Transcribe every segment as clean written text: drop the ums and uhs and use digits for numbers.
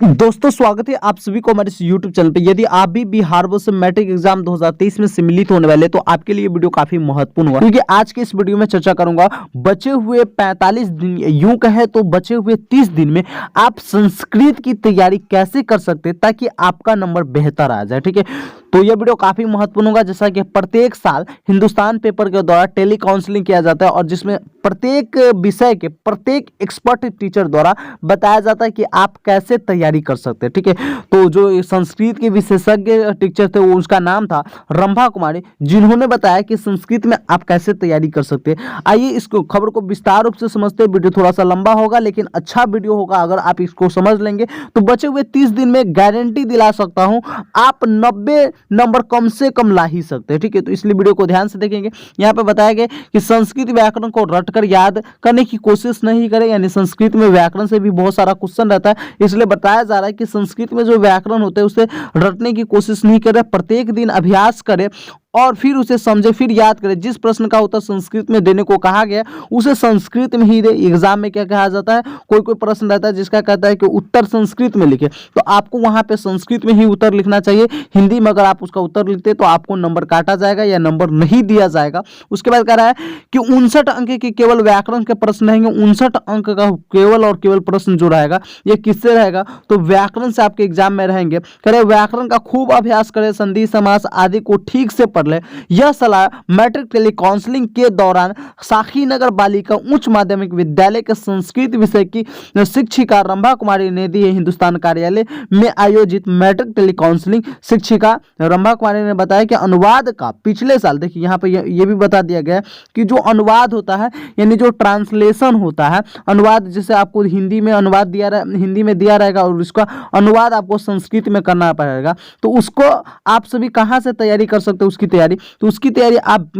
दोस्तों स्वागत है आप सभी को हमारे इस YouTube चैनल पे। यदि आप भी बिहार बोर्ड से मैट्रिक एग्जाम 2023 में सम्मिलित होने वाले तो आपके लिए वीडियो काफी महत्वपूर्ण होगा, क्योंकि आज के इस वीडियो में चर्चा करूंगा बचे हुए 45 दिन, यूं कहे तो बचे हुए 30 दिन में आप संस्कृत की तैयारी कैसे कर सकते हैं ताकि आपका नंबर बेहतर आ जाए। ठीक है, तो यह वीडियो काफी महत्वपूर्ण होगा। जैसा कि प्रत्येक साल हिंदुस्तान पेपर के द्वारा टेली काउंसलिंग किया जाता है और जिसमें प्रत्येक विषय के प्रत्येक एक्सपर्ट टीचर द्वारा बताया जाता है कि आप कैसे तैयारी कर सकते हैं। ठीक है, तो जो संस्कृत के विशेषज्ञ टीचर थे वो उसका नाम था रंभा कुमारी, जिन्होंने बताया कि संस्कृत में आप कैसे तैयारी कर सकते हैं। आइए इसको खबर को विस्तार रूप से समझते हैं। वीडियो थोड़ा सा लंबा होगा लेकिन अच्छा वीडियो होगा। अगर आप इसको समझ लेंगे तो बचे हुए 30 दिन में गारंटी दिला सकता हूं आप 90 नंबर कम से कम ला ही सकते हैं। ठीक है, तो इसलिए वीडियो को ध्यान से देखेंगे। यहाँ पे बताया गया कि संस्कृत व्याकरण को रटकर याद करने की कोशिश नहीं करें, यानी संस्कृत में व्याकरण से भी बहुत सारा क्वेश्चन रहता है, इसलिए बताया जा रहा है कि संस्कृत में जो व्याकरण होते हैं उसे रटने की कोशिश नहीं करें। प्रत्येक दिन अभ्यास करें और फिर उसे समझे, फिर याद करें। जिस प्रश्न का उत्तर संस्कृत में देने को कहा गया उसे संस्कृत में ही दे। एग्जाम में क्या कहा जाता है, कोई कोई प्रश्न रहता है जिसका कहता है कि उत्तर संस्कृत में लिखे, तो आपको वहां पे संस्कृत में ही उत्तर लिखना चाहिए। हिंदी में अगर आप उसका उत्तर लिखते तो आपको नंबर काटा जाएगा या नंबर नहीं दिया जाएगा। उसके बाद कह रहा है कि 59 अंक के केवल व्याकरण के प्रश्न रहेंगे। 59 अंक का केवल और केवल प्रश्न जो रहेगा ये किससे रहेगा, तो व्याकरण से आपके एग्जाम में रहेंगे। कह रहे व्याकरण का खूब अभ्यास करें, संधि समास आदि को ठीक से ले। यह सलाह मैट्रिक टेली काउंसलिंग के दौरान साखीनगर बालिका उच्च माध्यमिक विद्यालय के संस्कृत विषय की शिक्षिका रंभा कुमारी ने दी है। हिंदुस्तान कार्यालय में आयोजित मैट्रिक टेली काउंसलिंग शिक्षिका रंभा कुमारी ने बताया कि अनुवाद का पिछले साल, देखिए यहाँ पे ये भी बता दिया गया कि जो अनुवाद होता है यानी जो ट्रांसलेशन होता है, अनुवाद जैसे आपको हिंदी में अनुवाद दिया हिंदी में दिया रहेगा और उसका अनुवाद आपको संस्कृत में करना पड़ेगा, तो उसको आप सभी कहाँ से तैयारी कर सकते हो उसकी तैयारी, तो उसकी तैयारी आप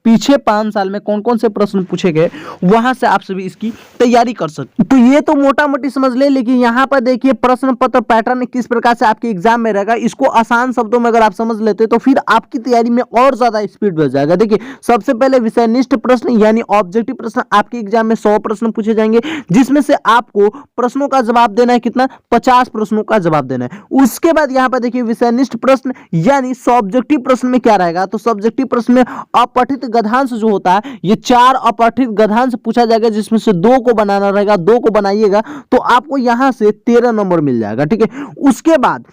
पीछे 5 साल में कौन कौन से प्रश्न पूछे गए वहां से आप सभी इसकी तैयारी कर सकते। तो ये तो मोटा मोटी समझ ले, लेकिन यहाँ पर देखिए प्रश्न पत्र पैटर्न किस प्रकार से आपके एग्जाम में रहेगा। इसको आसान शब्दों में अगर आप समझ लेते तो फिर आपकी तैयारी में और ज्यादा स्पीड बढ़ जाएगा। देखिए सबसे पहले विषयनिष्ठ प्रश्न यानी ऑब्जेक्टिव प्रश्न आपके एग्जाम में 100 प्रश्न पूछे जाएंगे, जिसमें से आपको प्रश्नों का जवाब देना है कितना, 50 प्रश्नों का जवाब देना है। उसके बाद यहाँ पर देखिए विषयनिष्ठ प्रश्न यानी सब्जेक्टिव प्रश्न में क्या रहेगा, तो सब्जेक्टिव प्रश्न में अपठित गद्यांश जो होता है ये 4 अपठित गद्यांश पूछा जाएगा, जिसमें से 2 को बनाना रहेगा। 2 को बनाइएगा तो आपको यहां से 13 नंबर मिल जाएगा। ठीक है, उसके बाद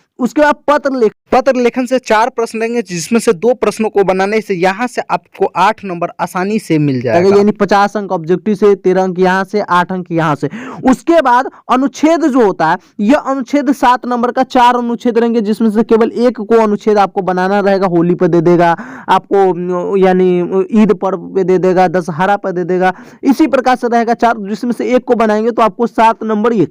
पत्र लेखन से 4 प्रश्न लेंगे, जिसमें से 2 प्रश्नों को बनाने से यहां से आपको 8 नंबर आसानी से मिल जाएगा, यानी 50 अंक ऑब्जेक्टिव से, 13 अंक यहां से, 8 अंक यहां से। उसके बाद अनुच्छेद जो होता है यह अनुच्छेद 7 नंबर का 4 अनुच्छेद रहेंगे, जिसमें से केवल एक को अनुच्छेद आपको बनाना रहेगा। होली पर दे देगा आपको, यानी ईद पर्व पे दे देगा, दशहरा पर दे देगा, इसी प्रकार से रहेगा 4, जिसमें से एक को बनाएंगे तो आपको 7 नंबर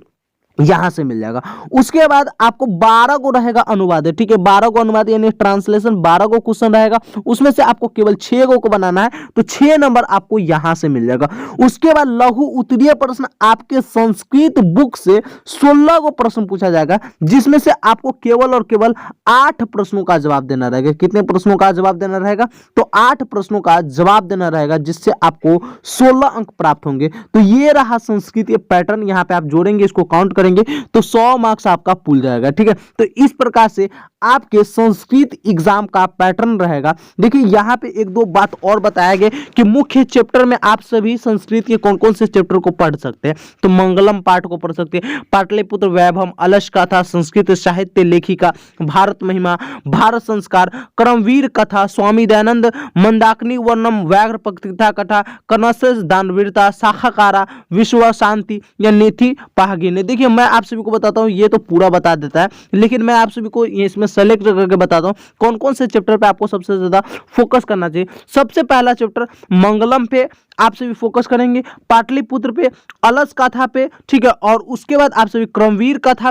यहां से मिल जाएगा। उसके बाद आपको 12 को रहेगा अनुवाद। ठीक है, 12 को अनुवाद यानी ट्रांसलेशन 12 को क्वेश्चन रहेगा, उसमें से आपको केवल 6 को बनाना है, तो 6 नंबर आपको यहां से मिल जाएगा। उसके बाद लघु उत्तरीय प्रश्न आपके संस्कृत बुक से 16 को प्रश्न पूछा जाएगा, जिसमें से आपको केवल और केवल 8 प्रश्नों का जवाब देना रहेगा। कितने प्रश्नों का जवाब देना रहेगा, तो 8 प्रश्नों का जवाब देना रहेगा, जिससे आपको 16 अंक प्राप्त होंगे। तो ये रहा संस्कृत पैटर्न। यहाँ पे आप जोड़ेंगे, इसको काउंट तो 100 मार्क्स आपका पुल जाएगा। ठीक है, तो इस प्रकार से आपके संस्कृत एग्जाम का पैटर्न रहेगा। देखिए यहाँ पे 1-2 बात और बताया गया कि मुख्य चैप्टर में आप सभी संस्कृत के कौन कौन से चैप्टर को पढ़ सकते हैं, तो मंगलम पाठ को पढ़ सकते हैं, पाटलिपुत्र वैभव, अलश कथा, संस्कृत साहित्य लेखिका, भारत महिमा, भारत संस्कार, करमवीर कथा, स्वामी दयानंद, मंदाकिनी वर्णम, व्याघ्र पत्रिका कथा, कनसेस दानवीरता, शाखाकारा, विश्व शांति या नेथी पाहगिने। देखिए मैं आप सभी को बताता हूं, ये तो पूरा बता देता है, लेकिन मैं आप सभी को इसमें सेलेक्ट करके बताता हूं कौन कौन से चैप्टर पे आपको सबसे ज्यादा फोकस करना चाहिए। सबसे पहला चैप्टर मंगलम पे आप सभी फोकस करेंगे, पाटलिपुत्र पे, अलस कथा पे, ठीक है, और उसके बाद आप सभी क्रमवीर कथा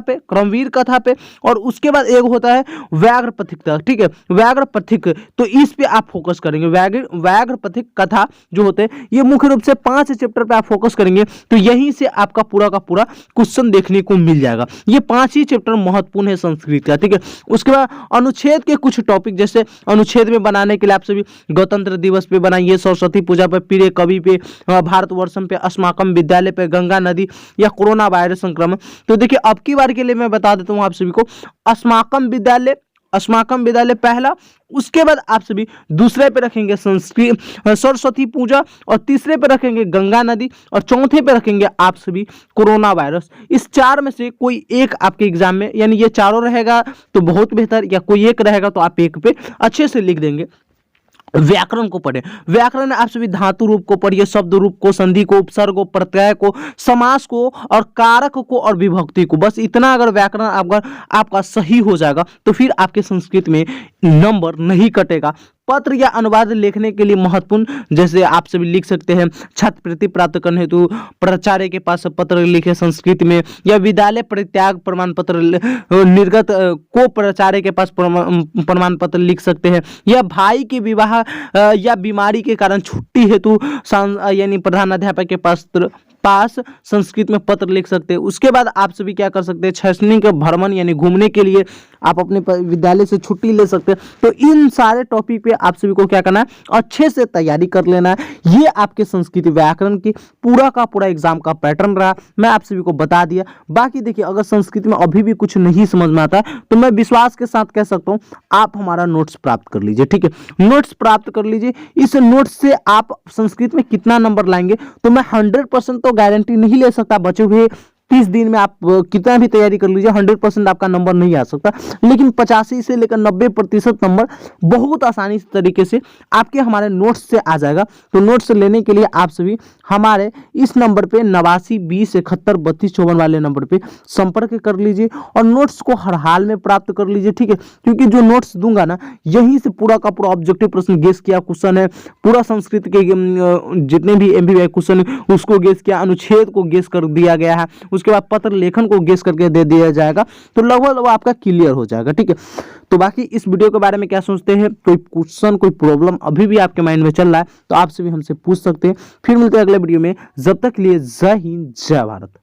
पे, और उसके बाद एक होता है व्याघ्र पथिक। ठीक है, व्याघ्र पथिक, तो इस पे आप फोकस करेंगे। व्याघ्र पथिक कथा जो होते हैं ये मुख्य रूप से 5 चैप्टर पे आप फोकस करेंगे, तो यहीं से आपका पूरा का पूरा क्वेश्चन देखने देखने को मिल जाएगा। ये 5 ही चैप्टर महत्वपूर्ण है संस्कृत का, ठीक है। उसके बाद अनुच्छेद के कुछ टॉपिक, जैसे अनुच्छेद में बनाने के लिए आप सभी गणतंत्र दिवस पे बनाइए, सरस्वती पूजा पे, प्रिय कवि पे, भारतवर्षम पे, अस्माकम विद्यालय पे, गंगा नदी या कोरोना वायरस संक्रमण। तो देखिए अब की बार के लिए मैं बता देता हूँ आप सभी को, अस्माकम विद्यालय पहला, उसके बाद आप सभी दूसरे पे रखेंगे संस्कृत सरस्वती पूजा, और तीसरे पे रखेंगे गंगा नदी, और चौथे पे रखेंगे आप सभी कोरोना वायरस। इस 4 में से कोई एक आपके एग्जाम में, यानी ये चारों रहेगा तो बहुत बेहतर, या कोई एक रहेगा तो आप एक पे अच्छे से लिख देंगे। व्याकरण को पढ़े, व्याकरण में आप सभी धातु रूप को पढ़िए, शब्द रूप को, संधि को, उपसर्ग को, प्रत्यय को, समास को और कारक को और विभक्ति को। बस इतना अगर व्याकरण अगर आपका सही हो जाएगा तो फिर आपके संस्कृत में नंबर नहीं कटेगा। पत्र या अनुवाद लिखने के लिए महत्वपूर्ण, जैसे आप सभी लिख सकते हैं छात्रवृत्ति प्राप्त करने हेतु प्राचार्य के पास पत्र लिखे संस्कृत में, या विद्यालय परित्याग प्रमाण पत्र निर्गत को प्राचार्य के पास प्रमाण पत्र लिख सकते हैं, या भाई के विवाह या बीमारी के कारण छुट्टी हेतु यानी प्रधानाध्यापक के पास संस्कृत में पत्र लिख सकते हैं। उसके बाद आप सभी क्या कर सकते हैं, शैक्षणिक भ्रमण यानी घूमने के लिए आप अपने विद्यालय से छुट्टी ले सकते हैं। तो इन सारे टॉपिक पे आप सभी को क्या करना है, अच्छे से तैयारी कर लेना है। ये आपके संस्कृत व्याकरण की पूरा का पूरा एग्जाम का पैटर्न रहा, मैं आप सभी को बता दिया। बाकी देखिए अगर संस्कृत में अभी भी कुछ नहीं समझ में आता है तो मैं विश्वास के साथ कह सकता हूँ आप हमारा नोट्स प्राप्त कर लीजिए, ठीक है। नोट्स प्राप्त कर लीजिए, इस नोट्स से आप संस्कृत में कितना नंबर लाएंगे तो मैं 100% तो गारंटी नहीं ले सकता। बचे हुए 30 दिन में आप कितना भी तैयारी कर लीजिए 100% आपका नंबर नहीं आ सकता, लेकिन 85 से लेकर 90% नंबर बहुत आसानी से तरीके से आपके हमारे नोट्स से आ जाएगा। तो नोट्स लेने के लिए आप सभी हमारे इस नंबर पे 89 20 71 32 54 वाले नंबर पे संपर्क कर लीजिए और नोट्स को हर हाल में प्राप्त कर लीजिए, ठीक है। क्योंकि जो नोट्स दूंगा ना, यहीं से पूरा का पूरा ऑब्जेक्टिव प्रश्न गेस किया क्वेश्चन है, पूरा संस्कृत के जितने भी MBBI क्वेश्चन उसको गेस किया, अनुच्छेद को गेस कर दिया गया है, उसके बाद पत्र लेखन को गेस करके दे दिया जाएगा। तो लगभग वो आपका क्लियर हो जाएगा, ठीक है। तो बाकी इस वीडियो के बारे में क्या सोचते हैं, कोई क्वेश्चन कोई प्रॉब्लम अभी भी आपके माइंड में चल रहा है तो आप सभी हमसे पूछ सकते हैं। फिर मिलते हैं अगले वीडियो में, जब तक के लिए जय हिंद जय भारत।